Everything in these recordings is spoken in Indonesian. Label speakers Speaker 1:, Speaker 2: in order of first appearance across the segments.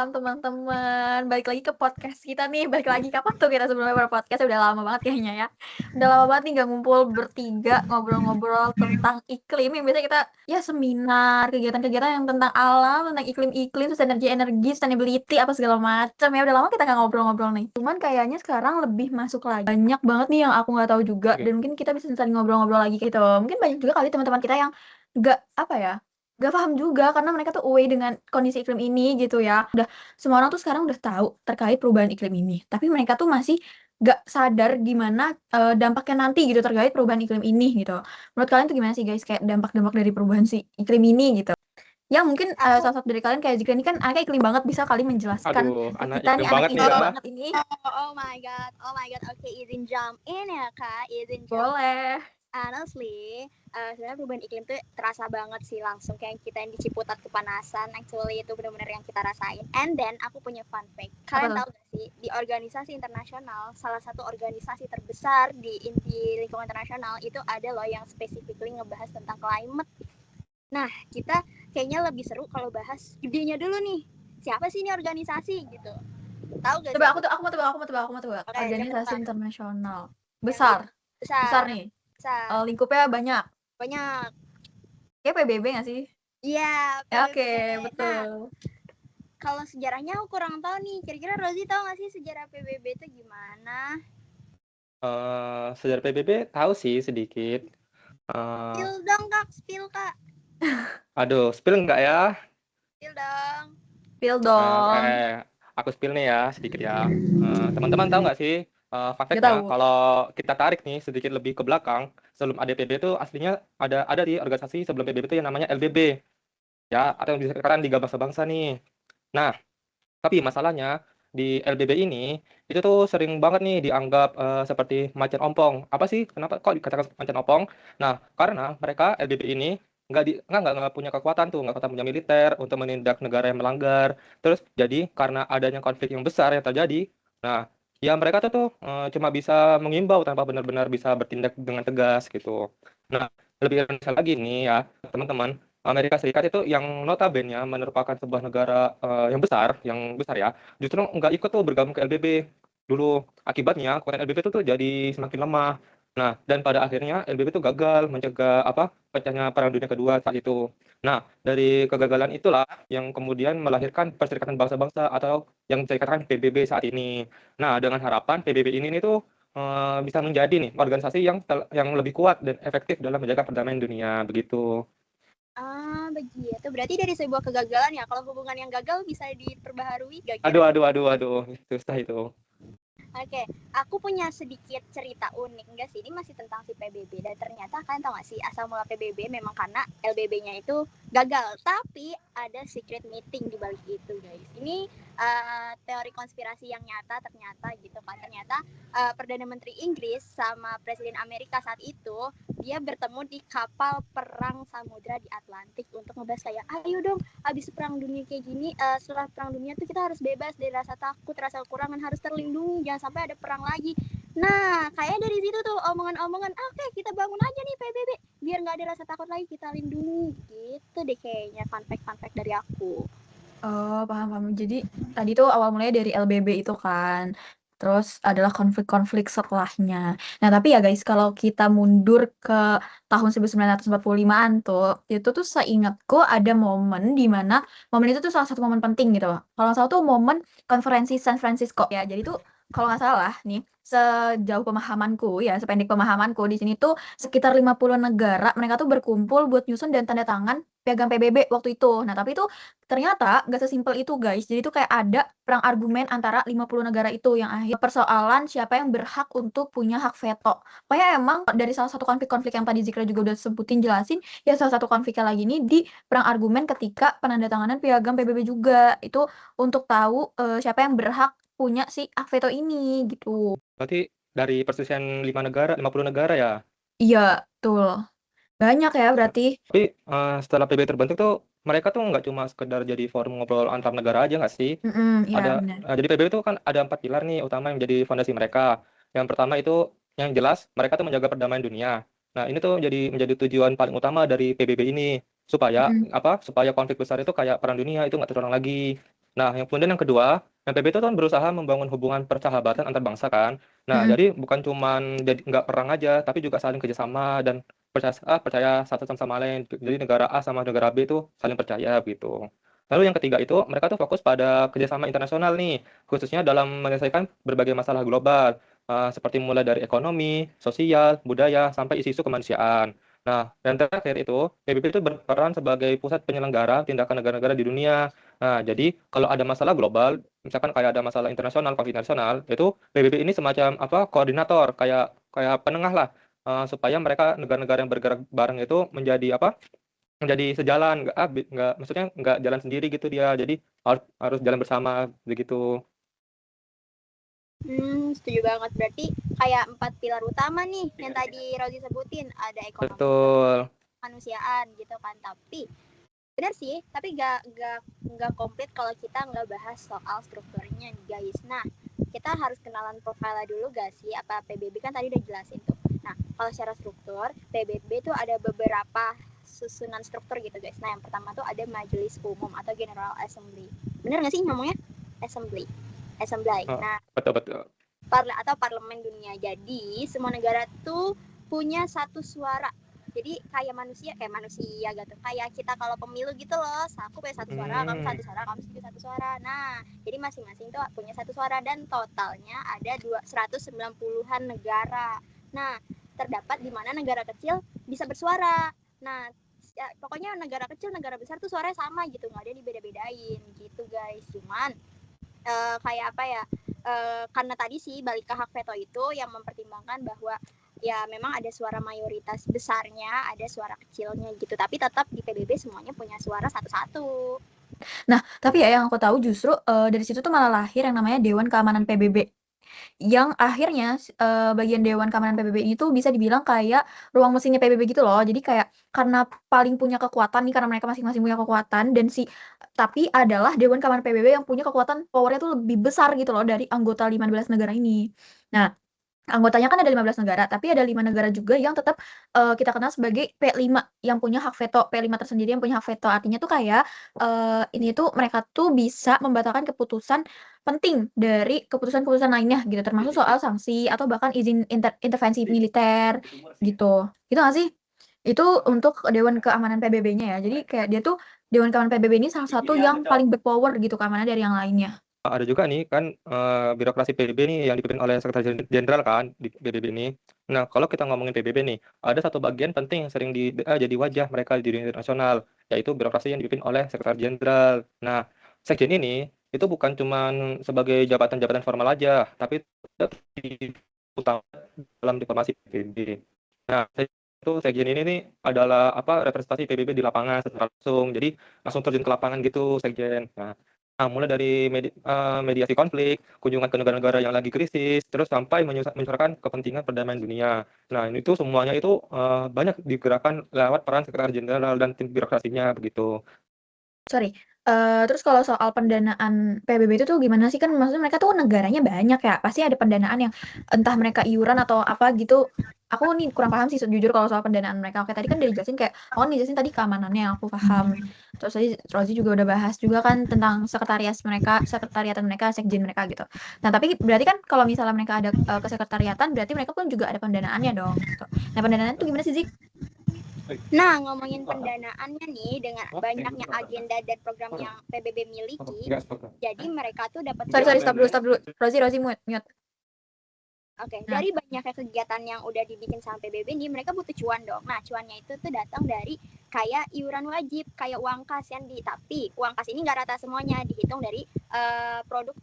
Speaker 1: Malam teman-teman, balik lagi ke podcast kita nih. Balik lagi kapan tuh kita sebelumnya berpodcast? Udah lama banget kayaknya ya. Udah lama banget nih gak ngumpul bertiga ngobrol-ngobrol tentang iklim. Yang biasanya kita ya seminar, kegiatan-kegiatan yang tentang alam, tentang iklim-iklim, terus energi-energi, sustainability, apa segala macam ya. Udah lama kita gak ngobrol-ngobrol nih. Cuman kayaknya sekarang lebih masuk lagi. Banyak banget nih yang aku gak tahu juga.
Speaker 2: Oke.
Speaker 1: Dan mungkin kita bisa saling ngobrol-ngobrol lagi gitu. Mungkin banyak juga kali teman-teman kita yang gak paham juga karena mereka tuh away dengan kondisi iklim ini gitu ya. Semua orang tuh sekarang udah tahu terkait perubahan iklim ini, tapi mereka tuh masih gak sadar gimana dampaknya nanti gitu terkait perubahan iklim ini gitu. Menurut kalian tuh gimana sih guys kayak dampak-dampak dari perubahan si iklim ini gitu? Ya mungkin
Speaker 3: Aku
Speaker 1: salah satu dari kalian kayak Zikra ini kan anaknya iklim banget, bisa kali menjelaskan
Speaker 2: Aduh,
Speaker 1: ke
Speaker 2: anak
Speaker 1: kita nih
Speaker 2: iklim
Speaker 1: anak
Speaker 2: banget nih
Speaker 1: Indo
Speaker 2: ya.
Speaker 1: banget ini.
Speaker 3: oh my god. Oke, izin jump in ya Kak, izin jump.
Speaker 1: Boleh.
Speaker 3: Honestly, sebenarnya perubahan iklim tuh terasa banget sih langsung kayak kita yang di Ciputat kepanasan. Actually itu benar-benar yang kita rasain. And then aku punya fun fact. Kalian
Speaker 1: Apa tuh?
Speaker 3: tahu gak sih di organisasi internasional, salah satu organisasi terbesar di lingkungan internasional itu ada loh yang specifically ngebahas tentang climate. Nah, kita kayaknya lebih seru kalau bahas gedenya dulu nih. Siapa sih ini organisasi gitu? Tahu gak
Speaker 1: Coba
Speaker 3: sih?
Speaker 1: aku mau tebak.
Speaker 3: Oke,
Speaker 1: Organisasi
Speaker 3: cepetan.
Speaker 1: internasional.
Speaker 3: Yang
Speaker 1: Besar
Speaker 3: besar,
Speaker 1: nih.
Speaker 3: besar.
Speaker 1: Lingkupnya banyak.
Speaker 3: Banyak.
Speaker 1: Kayak PBB nggak sih?
Speaker 3: Iya,
Speaker 1: Ya,
Speaker 3: PBB.
Speaker 1: oke,
Speaker 3: Nah,
Speaker 1: betul.
Speaker 3: kalau sejarahnya aku kurang tahu nih. Kira-kira Rozi tahu nggak sih sejarah PBB itu gimana?
Speaker 2: Sejarah PBB tahu sih sedikit. Eh,
Speaker 3: Spill dong Kak, spill Kak.
Speaker 2: aduh, spill nggak ya?
Speaker 3: Spill dong.
Speaker 1: Spill dong.
Speaker 2: Aku spill nih ya sedikit ya. Teman-teman tahu nggak sih fun
Speaker 1: Nggak
Speaker 2: fact-nya?
Speaker 1: tahu.
Speaker 2: Kalau kita tarik nih sedikit lebih ke belakang, sebelum ada PBB itu aslinya ada di organisasi sebelum PBB itu yang namanya LBB, ya, atau yang bisa dikatakan Liga Bangsa-Bangsa nih. Nah, tapi masalahnya di LBB ini itu tuh sering banget nih dianggap seperti macan ompong. Apa sih? Kenapa kok dikatakan macan ompong? Nah, karena mereka LBB ini nggak punya kekuatan tuh, nggak punya militer untuk menindak negara yang melanggar. Terus jadi karena adanya konflik yang besar yang terjadi, nah ya mereka tuh cuma bisa mengimbau tanpa benar-benar bisa bertindak dengan tegas gitu. Nah, lebih ironisnya lagi nih ya teman-teman. Amerika Serikat itu yang notabene merupakan sebuah negara yang besar ya, justru nggak ikut tuh bergabung ke LBB dulu. Akibatnya kekuatan LBB itu tuh jadi semakin lemah. Nah, dan pada akhirnya LBB itu gagal mencegah pecahnya Perang Dunia Kedua saat itu. Nah, dari kegagalan itulah yang kemudian melahirkan Perserikatan Bangsa-Bangsa atau yang bisa dikatakan PBB saat ini. Nah, dengan harapan PBB ini tuh bisa menjadi nih organisasi yang lebih kuat dan efektif dalam menjaga perdamaian dunia begitu.
Speaker 3: Begitu. Berarti dari sebuah kegagalan ya. Kalau hubungan yang gagal bisa diperbaharui, gak
Speaker 2: Aduh,
Speaker 3: kira?
Speaker 2: aduh, susah itu.
Speaker 3: Oke, aku punya sedikit cerita unik. Enggak sih, ini masih tentang si PBB. Dan ternyata kalian tahu gak sih, asal mula PBB memang karena LBB-nya itu gagal. Tapi ada secret meeting di balik itu, guys. Ini teori konspirasi yang nyata ternyata gitu kan. Ternyata Perdana Menteri Inggris sama Presiden Amerika saat itu, dia bertemu di kapal perang samudra di Atlantik untuk ngebahas kayak, ayo dong, abis perang dunia kayak gini, setelah perang dunia tuh kita harus bebas dari rasa takut, rasa kekurangan, harus terlindungi, jangan sampai ada perang lagi. Nah, kayak dari situ tuh omongan-omongan, oke, kita bangun aja nih PBB, biar nggak ada rasa takut lagi, kita lindungi. Gitu deh kayaknya fun fact dari aku.
Speaker 1: Oh, paham. Jadi tadi tuh awal mulanya dari LBB itu kan. Terus adalah konflik-konflik setelahnya. Nah, tapi ya guys, kalau kita mundur ke tahun 1945-an tuh, itu tuh seingatku ada momen di mana momen itu tuh salah satu momen penting gitu. Kalau nggak salah tuh momen konferensi San Francisco. Ya, jadi tuh kalau nggak salah nih, sejauh pemahamanku ya, sependek pemahamanku di sini tuh sekitar 50 negara mereka tuh berkumpul buat nyusun dan tanda tangan piagam PBB waktu itu. Nah, tapi itu ternyata nggak sesimpel itu guys. Jadi tuh kayak ada perang argumen antara 50 negara itu yang akhir persoalan siapa yang berhak untuk punya hak veto. Pokoknya emang dari salah satu konflik-konflik yang tadi Zikra juga udah sebutin jelasin, ya salah satu konfliknya lagi ini di perang argumen ketika penandatanganan piagam PBB juga. Itu untuk tahu siapa yang berhak punya si hak veto ini gitu.
Speaker 2: Berarti dari perselisihan 50 negara ya?
Speaker 1: Iya, betul. Banyak ya berarti.
Speaker 2: Tapi setelah PBB terbentuk tuh mereka tuh nggak cuma sekedar jadi forum ngobrol antar negara aja nggak sih?
Speaker 1: Iya benar.
Speaker 2: Jadi PBB itu kan ada 4 pilar nih utama yang menjadi fondasi mereka. Yang pertama itu yang jelas mereka tuh menjaga perdamaian dunia. Nah, ini tuh menjadi tujuan paling utama dari PBB ini supaya
Speaker 1: Mm-mm.
Speaker 2: supaya konflik besar itu kayak perang dunia itu nggak terulang lagi. Nah, kemudian yang kedua, PBB itu kan berusaha membangun hubungan persahabatan antar bangsa kan. Nah,
Speaker 1: Mm-mm.
Speaker 2: jadi bukan cuman jadi nggak perang aja, tapi juga saling kerjasama dan percaya satu sama lain. Jadi negara A sama negara B itu saling percaya gitu. Lalu yang ketiga itu mereka tuh fokus pada kerjasama internasional nih, khususnya dalam menyelesaikan berbagai masalah global, seperti mulai dari ekonomi, sosial, budaya, sampai isu-isu kemanusiaan. Nah, dan terakhir itu, PBB itu berperan sebagai pusat penyelenggara tindakan negara-negara di dunia. Nah, jadi kalau ada masalah global, misalkan kayak ada masalah internasional, konflik internasional, itu PBB ini semacam apa koordinator, kayak kayak penengah lah, supaya mereka negara-negara yang bergerak bareng itu menjadi apa? Menjadi sejalan, nggak maksudnya nggak jalan sendiri gitu dia. Jadi harus harus jalan bersama begitu.
Speaker 3: Setuju banget. Berarti kayak 4 pilar utama nih yang tadi Rozi sebutin. Ada ekonomi,
Speaker 2: Betul.
Speaker 3: kemanusiaan gitu kan. Tapi benar sih, tapi gak komplit kalau kita nggak bahas soal strukturnya nih guys. Nah, kita harus kenalan profilnya dulu gak sih? Apa PBB kan tadi udah jelasin tuh. Nah, kalau secara struktur, PBB tuh ada beberapa susunan struktur gitu guys. Nah, yang pertama tuh ada majelis umum atau General Assembly. Bener gak sih ngomongnya? Assembly. Assembly. Nah,
Speaker 2: Betul betul.
Speaker 3: atau parlemen dunia. Jadi semua negara tuh punya satu suara. Jadi kayak manusia gitu. Kayak kita kalau pemilu gitu loh. Aku punya satu suara, kamu satu suara, kamu juga satu suara. Nah, jadi masing-masing tuh punya satu suara dan totalnya ada 190-an negara. Nah, terdapat di mana negara kecil bisa bersuara. Nah, pokoknya negara kecil, negara besar tuh suaranya sama gitu, nggak ada dibeda-bedain gitu guys. Cuman kayak apa ya, karena tadi sih balik ke hak veto itu yang mempertimbangkan bahwa ya memang ada suara mayoritas besarnya, ada suara kecilnya gitu, tapi tetap di PBB semuanya punya suara satu-satu.
Speaker 1: Nah, tapi ya yang aku tahu justru dari situ tuh malah lahir yang namanya Dewan Keamanan PBB. Yang akhirnya bagian Dewan Keamanan PBB ini tuh bisa dibilang kayak ruang mesinnya PBB gitu loh. Jadi kayak karena paling punya kekuatan nih, karena mereka masing-masing punya kekuatan dan tapi adalah Dewan Keamanan PBB yang punya kekuatan powernya tuh lebih besar gitu loh dari anggota 15 negara ini. Nah, anggotanya kan ada 15 negara, tapi ada 5 negara juga yang tetap kita kenal sebagai P5 yang punya hak veto. P5 tersendiri yang punya hak veto. Artinya tuh kayak ini tuh mereka tuh bisa membatalkan keputusan penting dari keputusan-keputusan lainnya gitu, termasuk soal sanksi atau bahkan izin intervensi militer gitu. Gitu nggak sih? Itu untuk Dewan Keamanan PBB-nya ya. Jadi kayak dia tuh Dewan Keamanan PBB ini salah satu yang paling berpower gitu keamanan dari yang lainnya.
Speaker 2: Ada juga nih kan birokrasi PBB nih yang dipimpin oleh sekretaris jenderal kan di PBB ini. Nah, kalau kita ngomongin PBB nih, ada satu bagian penting yang sering jadi wajah mereka di dunia internasional, yaitu birokrasi yang dipimpin oleh sekretaris jenderal. Nah, sekjen ini itu bukan cuma sebagai jabatan-jabatan formal aja, tapi utama dalam diplomasi PBB. Nah, itu sekjen ini nih adalah apa representasi PBB di lapangan secara langsung. Jadi langsung terjun ke lapangan gitu sekjen. Nah, mulai dari mediasi konflik, kunjungan ke negara-negara yang lagi krisis, terus sampai menyuarakan kepentingan perdamaian dunia. Nah, ini tuh semuanya itu banyak digerakkan lewat peran sekretaris jenderal dan tim birokrasinya begitu.
Speaker 1: Sorry, terus kalau soal pendanaan PBB itu tuh gimana sih? Kan maksudnya mereka tuh negaranya banyak ya, pasti ada pendanaan yang entah mereka iuran atau apa gitu. Aku nih kurang paham sih jujur kalau soal pendanaan mereka. Oke, tadi kan udah dijelasin kayak, oh dijelasin tadi keamanannya yang aku paham. Terus tadi Rozi juga udah bahas juga kan tentang sekretariatan mereka, sekjen mereka gitu. Nah, tapi berarti kan kalau misalnya mereka ada kesekretariatan, berarti mereka pun juga ada pendanaannya dong gitu. Nah, pendanaan itu gimana sih, Zik?
Speaker 3: Nah, ngomongin pendanaannya nih dengan banyaknya agenda dan program yang PBB miliki, jadi mereka tuh dapat
Speaker 1: Sorry, stop dulu. Rozi, mute.
Speaker 3: Oke,
Speaker 1: Nah.
Speaker 3: dari banyaknya kegiatan yang udah dibikin sama PBB ini, mereka butuh cuan dong. Nah, cuannya itu tuh datang dari kayak iuran wajib, kayak uang kas yang tapi uang kas ini nggak rata semuanya, dihitung dari produk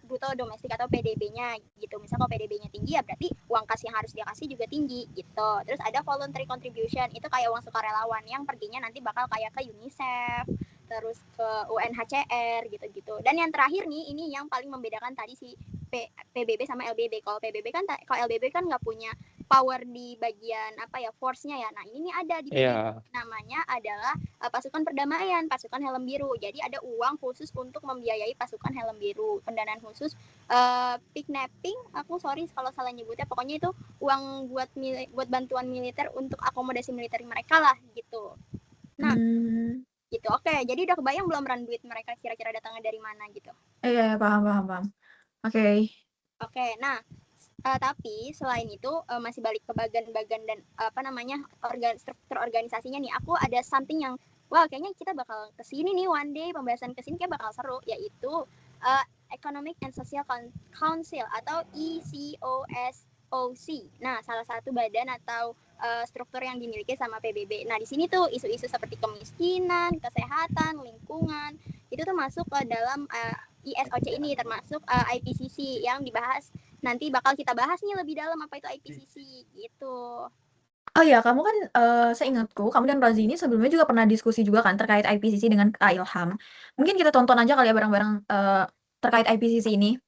Speaker 3: bruto domestik atau PDB-nya gitu. Misal kalau PDB-nya tinggi ya berarti uang kas yang harus dia kasih juga tinggi gitu. Terus ada voluntary contribution, itu kayak uang sukarelawan yang perginya nanti bakal kayak ke UNICEF, terus ke UNHCR gitu-gitu. Dan yang terakhir nih, ini yang paling membedakan tadi si PBB sama LBB. Kalau LBB kan nggak punya power di bagian apa ya force-nya ya. Nah ini nih ada di PBB, namanya adalah pasukan perdamaian, pasukan helm biru. Jadi ada uang khusus untuk membiayai pasukan helm biru, pendanaan khusus kidnapping. Aku sorry kalau salah nyebutnya. Pokoknya itu uang buat bantuan militer untuk akomodasi militer mereka lah gitu. Nah, gitu. Oke, jadi udah kebayang belum run duit mereka kira-kira datangnya dari mana gitu.
Speaker 1: Iya, paham. Oke.
Speaker 3: Oke, nah tapi selain itu masih balik ke bagan-bagan dan struktur organisasinya nih, aku ada something yang kayaknya kita bakal kesini nih one day, pembahasan kesini kayak bakal seru, yaitu Economic and Social Council atau ECOSOC. Nah, salah satu badan atau struktur yang dimiliki sama PBB. Nah, di sini tuh isu-isu seperti kemiskinan, kesehatan, lingkungan itu tuh masuk ke dalam ISOC ini, termasuk IPCC yang dibahas. Nanti bakal kita bahas nih lebih dalam apa itu IPCC gitu.
Speaker 1: Oh iya, kamu kan seingatku, kamu dan Rozi ini sebelumnya juga pernah diskusi juga kan terkait IPCC dengan Kak Ilham. Mungkin kita tonton aja kali ya bareng-bareng terkait IPCC ini.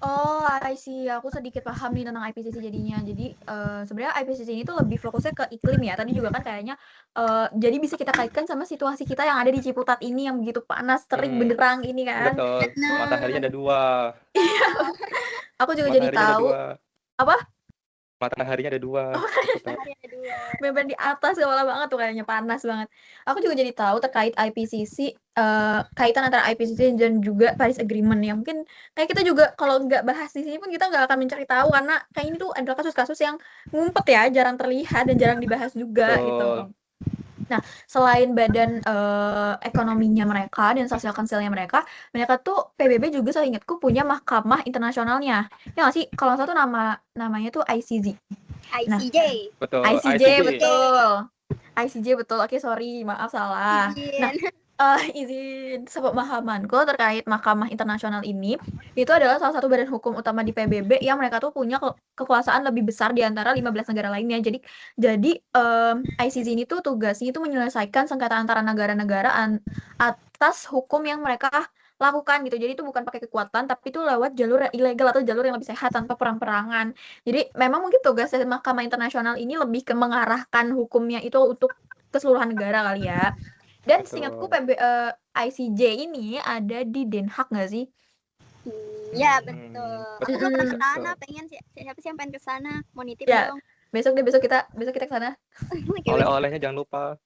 Speaker 1: Oh, I see. Aku sedikit paham nih tentang IPCC jadinya. Jadi sebenarnya IPCC ini tuh lebih fokusnya ke iklim ya. Tadi juga kan kayaknya jadi bisa kita kaitkan sama situasi kita yang ada di Ciputat ini yang begitu panas, terik, benderang ini kan.
Speaker 2: Betul. Mataharinya ada 2.
Speaker 1: Aku juga jadi
Speaker 2: Mataharinya ada
Speaker 1: tahu
Speaker 2: 2.
Speaker 1: apa?
Speaker 2: Mataharinya ada 2.
Speaker 3: Matahari ada 2.
Speaker 1: Bener di atas kepala banget tuh kayaknya panas banget. Aku juga jadi tahu terkait IPCC, kaitan antara IPCC dan juga Paris Agreement ya. Mungkin kayak kita juga kalau nggak bahas di sini pun kita nggak akan mencari tahu karena kayak ini tuh adalah kasus-kasus yang ngumpet ya, jarang terlihat dan jarang dibahas juga gitu. Nah, selain badan ekonominya mereka dan sosial council-nya mereka tuh PBB juga seingatku punya mahkamah internasionalnya. Ya nggak sih? Kalau satu namanya tuh ICJ. Nah,
Speaker 3: ICJ.
Speaker 2: Betul.
Speaker 1: ICJ betul. ICJ betul. Oke, sorry, maaf salah. Nah, izin sepemahamanku terkait Mahkamah Internasional ini, itu adalah salah satu badan hukum utama di PBB yang mereka tuh punya kekuasaan lebih besar di antara 15 negara lainnya. Jadi ICJ ini tuh tugasnya itu menyelesaikan sengketa antara negara-negara atas hukum yang mereka lakukan gitu. Jadi itu bukan pakai kekuatan, tapi itu lewat jalur ilegal atau jalur yang lebih sehat tanpa perang-perangan. Jadi memang mungkin tugas dari Mahkamah Internasional ini lebih ke mengarahkan hukumnya itu untuk keseluruhan negara kali ya. Dan seingatku ICJ ini ada di Den Haag nggak sih?
Speaker 3: Iya betul. Aku belum pernah ke
Speaker 2: Betul.
Speaker 3: sana, pengen siapa sih yang pengen ke sana? Mau nitip
Speaker 1: Ya,
Speaker 3: dong.
Speaker 1: besok kita ke sana.
Speaker 2: Oleh-olehnya jangan lupa.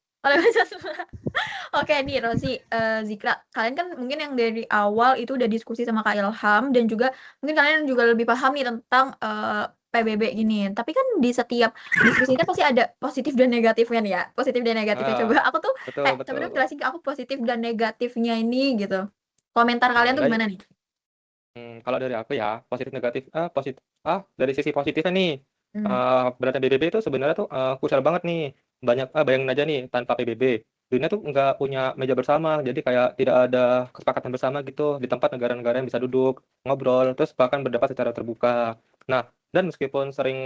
Speaker 1: Oke nih Rosi, Zikra, kalian kan mungkin yang dari awal itu udah diskusi sama Kak Ilham dan juga mungkin kalian juga lebih paham nih tentang PBB gini. Tapi kan di setiap diskusi kan pasti ada positif dan negatifnya nih ya. Positif dan negatifnya. Coba aku tuh coba dong jelasin ke aku positif dan negatifnya ini gitu. Komentar kalian tuh gimana nih?
Speaker 2: Kalau dari aku ya, positif negatif dari sisi positifnya nih. Berarti PBB itu sebenarnya tuh krusial banget nih. Banyak bayangin aja nih tanpa PBB dunia tuh nggak punya meja bersama, jadi kayak tidak ada kesepakatan bersama gitu di tempat negara-negara yang bisa duduk ngobrol terus bahkan berdebat secara terbuka. Nah, dan meskipun sering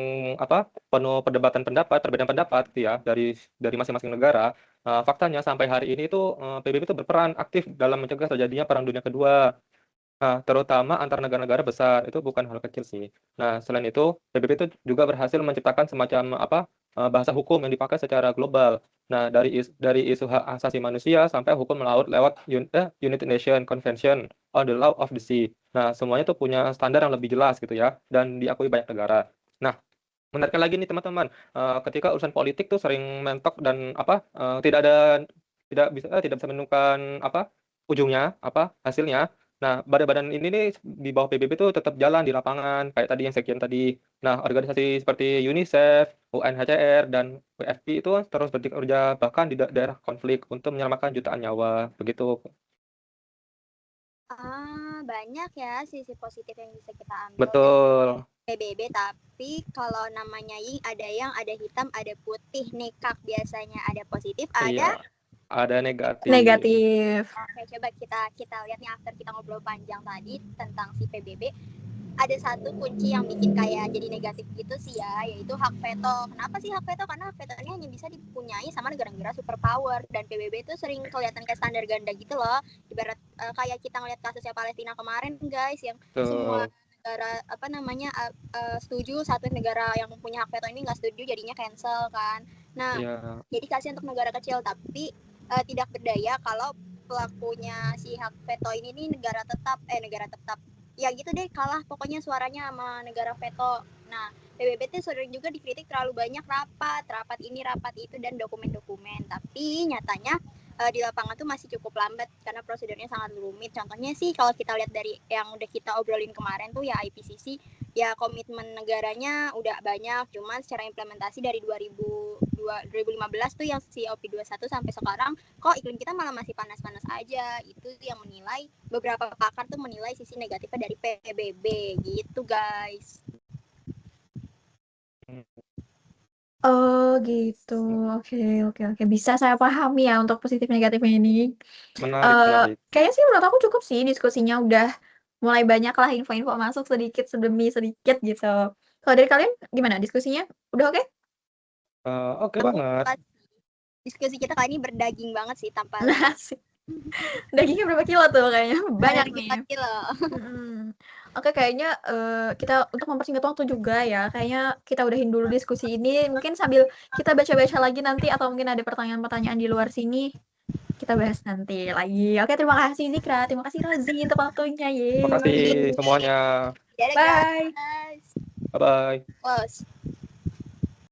Speaker 2: penuh perbedaan pendapat gitu ya dari masing-masing negara, faktanya sampai hari ini tuh PBB itu berperan aktif dalam mencegah terjadinya Perang Dunia Kedua. Nah, terutama antar negara-negara besar, itu bukan hal kecil sih. Nah, selain itu, PBB itu juga berhasil menciptakan semacam bahasa hukum yang dipakai secara global. Nah, dari isu hak asasi manusia sampai hukum melaut lewat United Nations Convention on the Law of the Sea. Nah, semuanya tuh punya standar yang lebih jelas gitu ya, dan diakui banyak negara. Nah, menariknya lagi nih teman-teman, ketika urusan politik tuh sering mentok dan tidak bisa menemukan ujungnya, hasilnya. Nah, badan-badan ini nih di bawah PBB tuh tetap jalan di lapangan, kayak tadi yang sekian tadi. Nah, organisasi seperti UNICEF, UNHCR, dan WFP itu terus bekerja bahkan di daerah konflik untuk menyelamatkan jutaan nyawa, begitu.
Speaker 3: Banyak ya sisi positif yang bisa kita ambil
Speaker 2: Betul.
Speaker 3: dari PBB, tapi kalau namanya Ying ada hitam, ada putih nih Kak, biasanya ada positif,
Speaker 2: ada negatif.
Speaker 3: Oke, coba kita lihat nih after kita ngobrol panjang tadi tentang si PBB. Ada satu kunci yang bikin kayak jadi negatif gitu sih ya, yaitu hak veto. Kenapa sih hak veto? Karena hak veto ini hanya bisa dipunyai sama negara-negara superpower, dan PBB itu sering kelihatan kayak standar ganda gitu loh. Ibarat kayak kita ngeliat kasusnya Palestina kemarin guys, yang semua negara setuju, satu negara yang punya hak veto ini nggak setuju, jadinya cancel kan. Nah, jadi kasihan untuk negara kecil, tapi tidak berdaya kalau pelakunya si hak veto ini nih negara tetap ya gitu deh, kalah pokoknya suaranya sama negara veto. Nah, PBB itu sering juga dikritik terlalu banyak rapat ini rapat itu dan dokumen-dokumen, tapi nyatanya di lapangan tuh masih cukup lambat karena prosedurnya sangat rumit. Contohnya sih kalau kita lihat dari yang udah kita obrolin kemarin tuh ya IPCC, ya komitmen negaranya udah banyak, cuman secara implementasi dari 2015 tuh yang COP21 sampai sekarang kok iklim kita malah masih panas-panas aja. Itu yang menilai, beberapa pakar tuh menilai sisi negatifnya dari PBB gitu guys.
Speaker 1: Oh gitu, oke. Bisa saya pahami ya untuk positif negatifnya ini.
Speaker 2: Menarik.
Speaker 1: Kayaknya sih menurut aku cukup sih diskusinya udah mulai banyak lah info-info masuk sedikit demi sedikit gitu. Kalau dari kalian gimana diskusinya? Udah oke?
Speaker 2: Oke banget.
Speaker 3: Diskusi kita kali ini berdaging banget sih tanpa
Speaker 1: Asik. Dagingnya berapa kilo tuh kayaknya? Banyak nih.
Speaker 3: 4 kilo.
Speaker 1: Oke, kayaknya kita untuk mempersingkat waktu juga ya, kayaknya kita udahin dulu diskusi ini. Mungkin sambil kita baca-baca lagi nanti atau mungkin ada pertanyaan-pertanyaan di luar sini, kita bahas nanti lagi. Oke, terima kasih Zikra, terima kasih Rozi untuk waktunya.
Speaker 2: Terima kasih semuanya.
Speaker 3: Dadah
Speaker 1: Bye.
Speaker 3: guys.
Speaker 2: Bye-bye.
Speaker 3: Close.